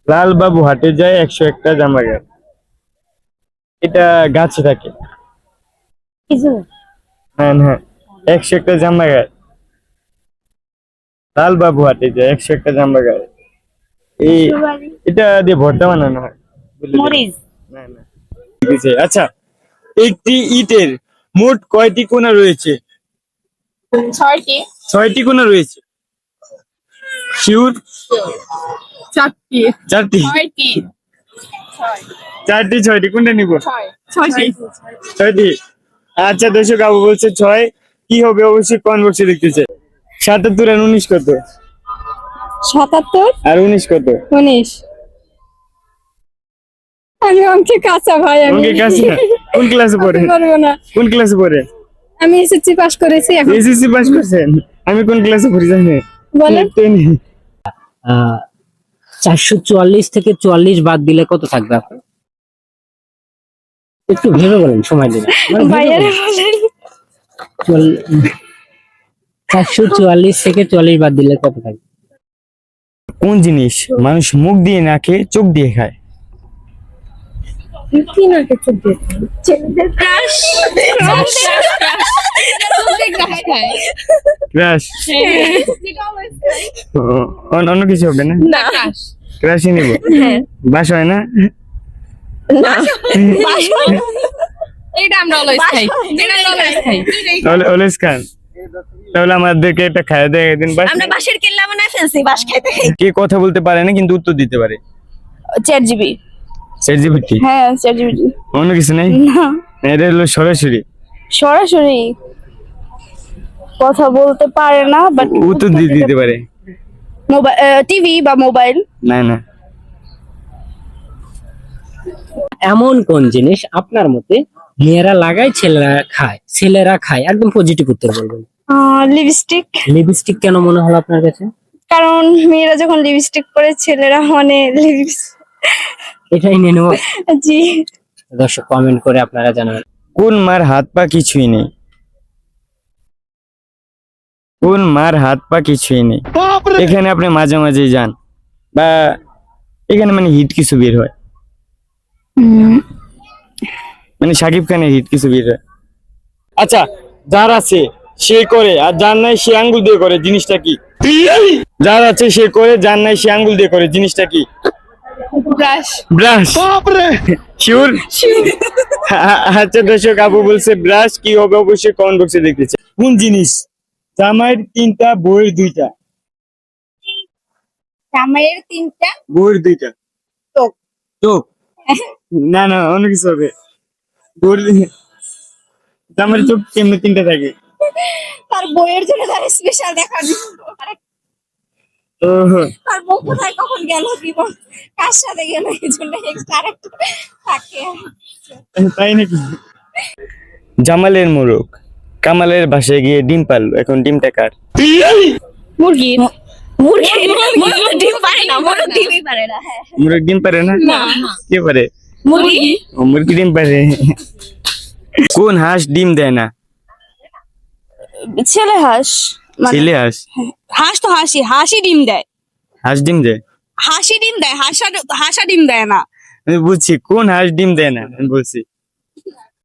লাল বাবু হাটে যায় 101টা জামা গায়ে। এটা গাছে থাকে। হ্যাঁ হ্যাঁ, 101টা জামা গায়ে। লাল বাবু হাটে যায় 101টা জামা গায়ে। এই এটা দিয়ে ভর্তা বানানো হয়। বলে দিলাম। মরিচ। না না, ঠিক আছে। আচ্ছা, একটি ইটের মোট কয়টি কোণা রয়েছে? 6টি। 6টি কোণা রয়েছে। শিওর? 4টি। 4টি? 6টি। 4টি 6টি কোনটা নিব? 6টি। 6টি। আচ্ছা দর্শক, আবু বলছে 6। কি হবে অবশ্যই কমেন্ট বক্সে লিখতেছে। 77 আর 19 কত? 77 আর 19 কত? 19। আমি অঙ্কে কাঁচা ভাই, আমি অঙ্কে কাছে না? কোন ক্লাসে পড়ে? পারবো না। কোন ক্লাসে পড়ে? আমি এসএসসি পাস করেছি এখন। এসএসসি পাস করছেন? আমি কোন ক্লাসে পড়ি জানেন? বলেন। 10 444 থেকে 44 বাদ দিলে কত থাকবে আপনার? একটু ভেবে বলেন, সময় দিন। ভাইয়ারে বলেন। 444 থেকে 44 বাদ দিলে কত থাকবে? কোন জিনিস মানুষ মুখ দিয়ে না খেয়ে চোখ দিয়ে খায়? কি না কিছু দিয়ে ছেলেদের ক্রাশ। ক্রাশ? অন্য কিছু হবে না? না ক্রাশই নিব। বাস হয় না? না এটা আমরা অলওয়েজ খাই। এটা আমরা অলওয়েজ খাই। তাহলে অলওয়েজ খান। তাহলে আমাদেরকে একটা খাইয়ে দেয় একদিন। বাস আমরা বাঁশের কেল্লা বানায় ফেলছি, বাঁশ খাইতে খাইতে। কে কথা বলতে পারে না কিন্তু উত্তর দিতে পারে? Chat GB. চ্যাটজিপিটি? হ্যাঁ চ্যাট জিবি। অন্য কিছু নাই? না এটা হলো সরাসরি সরাসরি কথা বলতে পারে না, বাট উত্তর দিতে পারে। মোবাইল, টিভি বা মোবাইল। না না, এমন কোন জিনিস আপনার মতে মেয়েরা লাগায় ছেলেরা খায়? একদম পজিটিভ উত্তর বলবেন। লিপস্টিক। লিপস্টিক কেন মনে হলো আপনার কাছে? কারণ মেয়েরা যখন লিপস্টিক পরে, ছেলেরা মানে লিপস। এটাই নিয়ে নেবো। জি। দর্শক কমেন্ট করে আপনারা জানাবেন। কোন মার হাত পা কিছুই নেই? কোন মার হাত পা কিছুই নেই? এখানে আপনি মাঝে মাঝে যান বা এখানে মানে হিট কিছু বের হয়, মানে শাকিব খানের হিট কিছু বের হয়। আচ্ছা, যার আছে সে করে আর যার নাই সে আঙ্গুল দিয়ে করে, জিনিসটা কি? যার আছে সে করে, যার নাই সে আঙ্গুল দিয়ে করে, জিনিসটা কি? ব্রাশ। ব্রাশ? শিওর? আচ্ছা দর্শক, আবু বলছে ব্রাশ। কি হবে অবশ্যই কমেন্ট বক্সে দেখতেছে। কোন জিনিস জামাইয়ের 3টা বইয়ের 2টা? জামাইয়ের 3টা বইয়ের 2টা? চোখ। চোখ? না না, অন্য কিছু হবে। জামাইয়ের চোখ কেমনে 3টা থাকে? তার বইয়ের জন্য তার স্পেশাল দেখা দিব। ওহ, তার বউ কোথায় কখন গেল, জীবন কার সাথে গেল, এই জন্য এক্সট্রা আরেকটু থাকে। তাই নাকি? জামালের মোরগ কামালের বাসায় গিয়ে ডিম পারলো, এখন ডিমটা কার? মুরগি। মুরগি ডিম পারে না, মুরগি ডিমই পারে না। হ্যাঁ মোরগ ডিম পারে না? কে পারে? মুরগি। ও, মুরগি ডিম পারে। কোন হাঁস ডিম দেয় না? ছেলে হাঁস। ছেলে হাঁস? হাঁস তো হাসি, হাসি ডিম দেয়। হাঁস ডিম দেয়? হাসি ডিম দেয়, হাসা ডিম দেয় না। আমি বুঝছি কোন হাঁস ডিম দেয় না, আমি বলছি